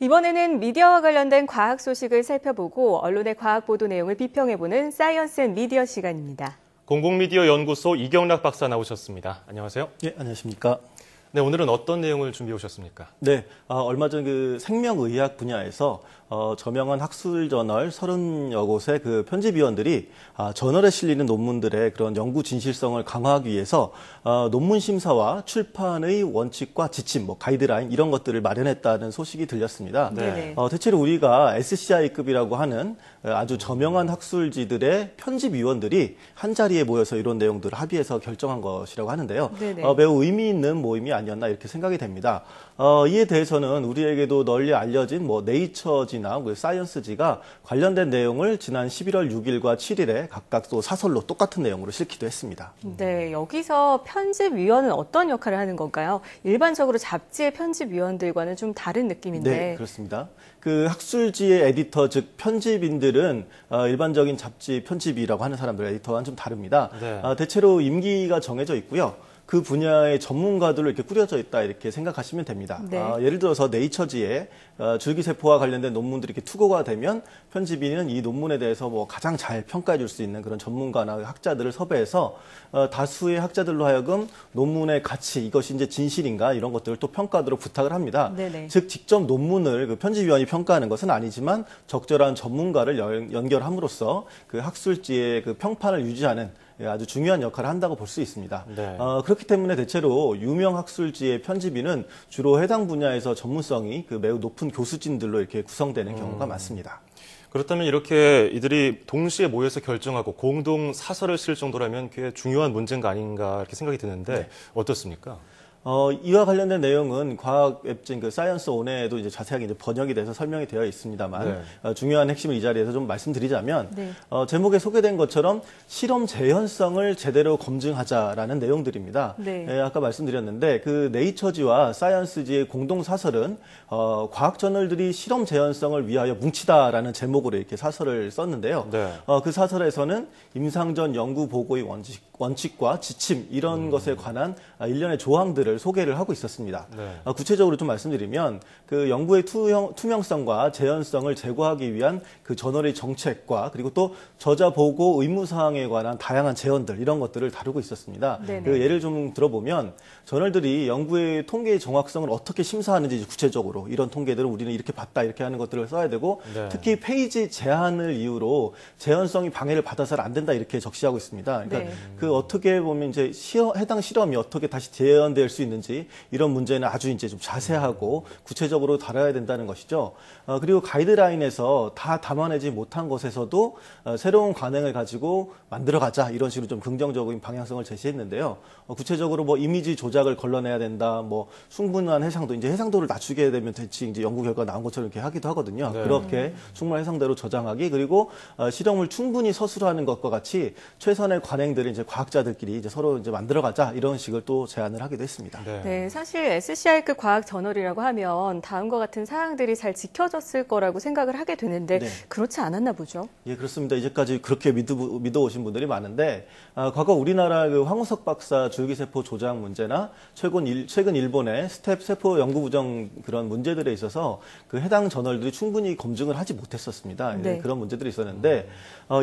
이번에는 미디어와 관련된 과학 소식을 살펴보고 언론의 과학 보도 내용을 비평해보는 사이언스 앤 미디어 시간입니다. 공공미디어 연구소 이경락 박사 나오셨습니다. 안녕하세요. 네, 안녕하십니까. 네, 오늘은 어떤 내용을 준비해 오셨습니까? 네, 얼마 전 그 생명의학 분야에서 저명한 학술 저널 30여 곳의 그 편집위원들이 저널에 실리는 논문들의 그런 연구 진실성을 강화하기 위해서 논문 심사와 출판의 원칙과 지침, 가이드라인 이런 것들을 마련했다는 소식이 들렸습니다. 네. 대체로 우리가 SCI급이라고 하는 아주 저명한 학술지들의 편집위원들이 한 자리에 모여서 이런 내용들을 합의해서 결정한 것이라고 하는데요. 매우 의미 있는 모임이 아니었나 이렇게 생각이 됩니다. 이에 대해서는 우리에게도 널리 알려진 네이처지나 사이언스지가 관련된 내용을 지난 11월 6일과 7일에 각각 또 사설로 똑같은 내용으로 실기도 했습니다. 네, 여기서 편집위원은 어떤 역할을 하는 건가요? 일반적으로 잡지의 편집위원들과는 좀 다른 느낌인데. 네, 그렇습니다. 그 학술지의 에디터, 즉 편집인들은 일반적인 잡지 편집이라고 하는 사람들 에디터와는 좀 다릅니다. 네. 대체로 임기가 정해져 있고요. 그 분야의 전문가들로 이렇게 꾸려져 있다 이렇게 생각하시면 됩니다. 네. 예를 들어서 네이처지에 줄기세포와 관련된 논문들이 이렇게 투고가 되면 편집인은 이 논문에 대해서 가장 잘 평가해 줄 수 있는 그런 전문가나 학자들을 섭외해서 다수의 학자들로 하여금 논문의 가치, 이것이 이제 진실인가 이런 것들을 또 평가하도록 부탁을 합니다. 네네. 즉 직접 논문을 그 편집위원이 평가하는 것은 아니지만 적절한 전문가를 연결함으로써 그 학술지의 그 평판을 유지하는 아주 중요한 역할을 한다고 볼 수 있습니다. 네. 그렇기 때문에 대체로 유명 학술지의 편집인은 주로 해당 분야에서 전문성이 매우 높은 교수진들로 이렇게 구성되는 경우가 많습니다. 그렇다면 이렇게 이들이 동시에 모여서 결정하고 공동 사설을 쓸 정도라면 꽤 중요한 문제가 아닌가 이렇게 생각이 드는데 네. 어떻습니까? 이와 관련된 내용은 과학 웹진 사이언스 온에도 이제 자세하게 이제 번역이 돼서 설명이 되어 있습니다만 중요한 핵심을 이 자리에서 좀 말씀드리자면 제목에 소개된 것처럼 실험 재현성을 제대로 검증하자라는 내용들입니다. 아까 말씀드렸는데 그 네이처지와 사이언스지의 공동 사설은 과학 저널들이 실험 재현성을 위하여 뭉치다라는 제목으로 이렇게 사설을 썼는데요. 그 사설에서는 임상전 연구 보고의 원칙과 지침 이런 것에 관한 일련의 조항들을 소개를 하고 있었습니다. 구체적으로 좀 말씀드리면 그 연구의 투명성과 재현성을 제고하기 위한 그 저널의 정책과 그리고 또 저자 보고 의무사항에 관한 다양한 제언들 이런 것들을 다루고 있었습니다. 그 예를 좀 들어보면 저널들이 연구의 통계의 정확성을 어떻게 심사하는지 구체적으로 이런 통계들을 우리는 이렇게 봤다 이렇게 하는 것들을 써야 되고 특히 페이지 제한을 이유로 재현성이 방해를 받아서는 안 된다 이렇게 적시하고 있습니다. 그러니까 그 어떻게 보면 이제 해당 실험이 어떻게 다시 재현될 수 있는지 이런 문제는 아주 이제 좀 자세하고 구체적으로 다뤄야 된다는 것이죠. 그리고 가이드라인에서 다 담아내지 못한 것에서도 새로운 관행을 가지고 만들어가자 이런 식으로 좀 긍정적인 방향성을 제시했는데요. 구체적으로 이미지 조작을 걸러내야 된다, 충분한 해상도, 이제 해상도를 낮추게 되면 대체 이제 연구 결과 나온 것처럼 이렇게 하기도 하거든요. 그렇게 충분한 해상도로 저장하기 그리고 실험을 충분히 서술하는 것과 같이 최선의 관행들을 이제 과학자들끼리 이제 서로 이제 만들어가자 이런 식을 또 제안을 하기도 했습니다. 네, 사실 SCI급 과학 저널이라고 하면 다음과 같은 사항들이 잘 지켜졌을 거라고 생각을 하게 되는데 그렇지 않았나 보죠? 예, 그렇습니다. 이제까지 그렇게 믿어오신 분들이 많은데 과거 우리나라 그 황우석 박사 줄기세포 조작 문제나 최근 일본의 스텝 세포 연구 부정 그런 문제들에 있어서 그 해당 저널들이 충분히 검증을 하지 못했었습니다. 그런 문제들이 있었는데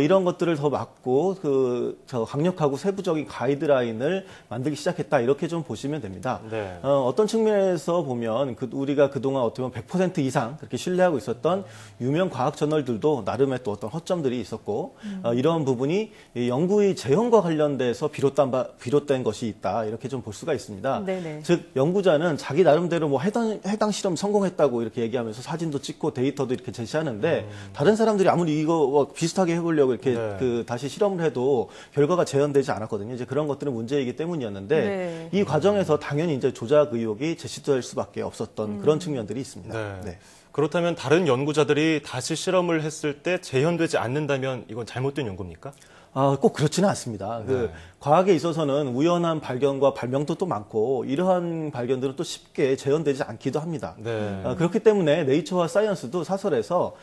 이런 것들을 더 막고 더 강력하고 세부적인 가이드라인을 만들기 시작했다 이렇게 좀 보시면 됩니다. 어떤 측면에서 보면 우리가 그동안 어떻게 보면 100% 이상 그렇게 신뢰하고 있었던 유명 과학 저널들도 나름의 또 어떤 허점들이 있었고 이런 부분이 연구의 재현과 관련돼서 비롯된 것이 있다 이렇게 좀 볼 수가 있습니다. 즉 연구자는 자기 나름대로 해당 실험 성공했다고 이렇게 얘기하면서 사진도 찍고 데이터도 이렇게 제시하는데 다른 사람들이 아무리 이거 비슷하게 해보려고 이렇게 다시 실험을 해도 결과가 재현되지 않았거든요. 이제 그런 것들은 문제이기 때문이었는데 이 과정에서 당연히 이제 조작 의혹이 제시될 수밖에 없었던 그런 측면들이 있습니다. 그렇다면 다른 연구자들이 다시 실험을 했을 때 재현되지 않는다면 이건 잘못된 연구입니까? 꼭 그렇지는 않습니다. 과학에 있어서는 우연한 발견과 발명도 또 많고 이러한 발견들은 또 쉽게 재현되지 않기도 합니다. 그렇기 때문에 네이처와 사이언스도 사설에서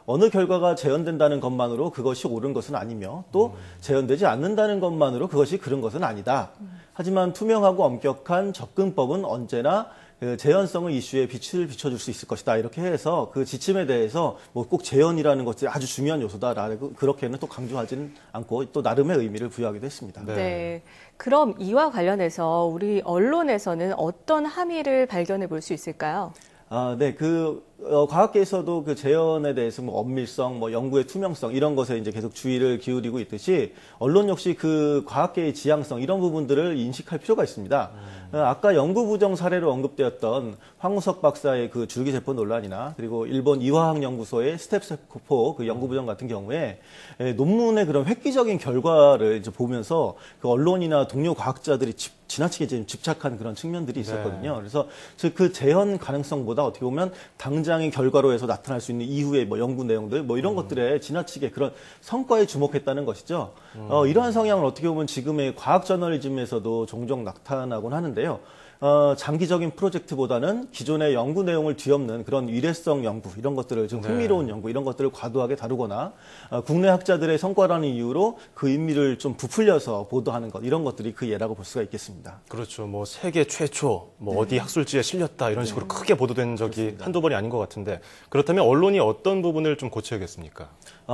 어느 결과가 재현된다는 것만으로 그것이 옳은 것은 아니며 또 재현되지 않는다는 것만으로 그것이 그른 것은 아니다. 하지만 투명하고 엄격한 접근법은 언제나 그 재현성의 이슈에 빛을 비춰줄 수 있을 것이다. 이렇게 해서 그 지침에 대해서 뭐 꼭 재현이라는 것이 아주 중요한 요소다라고 그렇게는 또 강조하지는 않고 또 나름의 의미를 부여하기도 했습니다. 네. 그럼 이와 관련해서 우리 언론에서는 어떤 함의를 발견해 볼 수 있을까요? 네, 과학계에서도 그 재현에 대해서 뭐 엄밀성, 뭐 연구의 투명성 이런 것에 이제 계속 주의를 기울이고 있듯이 언론 역시 그 과학계의 지향성 이런 부분들을 인식할 필요가 있습니다. 아까 연구 부정 사례로 언급되었던 황우석 박사의 그 줄기세포 논란이나 그리고 일본 이화학연구소의 스텝세포 그 연구 부정 같은 경우에 논문의 그런 획기적인 결과를 이제 보면서 그 언론이나 동료 과학자들이 지나치게 지금 집착한 그런 측면들이 있었거든요. 네. 그래서 그 재현 가능성보다 어떻게 보면 당장의 결과로 해서 나타날 수 있는 이후의 뭐 연구 내용들 뭐 이런 것들에 지나치게 그런 성과에 주목했다는 것이죠. 이러한 성향을 어떻게 보면 지금의 과학 저널리즘에서도 종종 나타나곤 하는데요. 장기적인 프로젝트보다는 기존의 연구 내용을 뒤엎는 그런 일회성 연구 이런 것들을 좀 흥미로운 연구 이런 것들을 과도하게 다루거나 국내 학자들의 성과라는 이유로 그 의미를 좀 부풀려서 보도하는 것 이런 것들이 그 예라고 볼 수가 있겠습니다. 그렇죠. 뭐 세계 최초 뭐 어디 학술지에 실렸다 이런 식으로 크게 보도된 적이 그렇습니다. 한두 번이 아닌 것 같은데 그렇다면 언론이 어떤 부분을 좀 고쳐야겠습니까?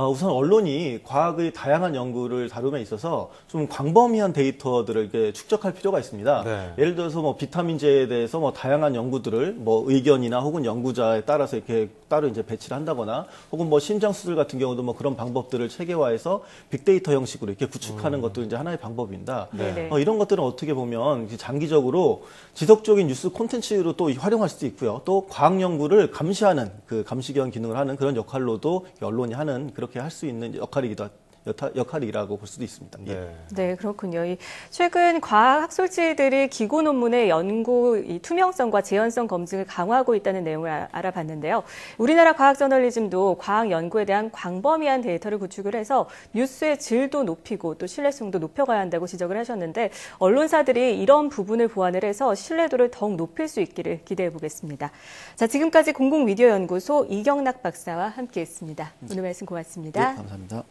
우선 언론이 과학의 다양한 연구를 다룸에 있어서 좀 광범위한 데이터들을 이렇게 축적할 필요가 있습니다. 네. 예를 들어서 뭐 비타민제에 대해서 뭐 다양한 연구들을 뭐 의견이나 혹은 연구자에 따라서 이렇게 따로 이제 배치를 한다거나 혹은 뭐 심장 수술 같은 경우도 뭐 그런 방법들을 체계화해서 빅데이터 형식으로 이렇게 구축하는 것도 이제 하나의 방법입니다. 이런 것들은 어떻게 보면 장기적으로 지속적인 뉴스 콘텐츠로 또 활용할 수도 있고요. 또 과학 연구를 감시하는 그 감시견 기능을 하는 그런 역할로도 언론이 하는 그렇게 할 수 있는 역할이라고 볼 수도 있습니다. 네, 그렇군요. 최근 과학 학술지들이 기고 논문의 연구 투명성과 재현성 검증을 강화하고 있다는 내용을 알아봤는데요. 우리나라 과학 저널리즘도 과학 연구에 대한 광범위한 데이터를 구축을 해서 뉴스의 질도 높이고 또 신뢰성도 높여가야 한다고 지적을 하셨는데 언론사들이 이런 부분을 보완을 해서 신뢰도를 더욱 높일 수 있기를 기대해 보겠습니다. 자, 지금까지 공공미디어연구소 이경락 박사와 함께했습니다. 오늘 말씀 고맙습니다. 네, 감사합니다.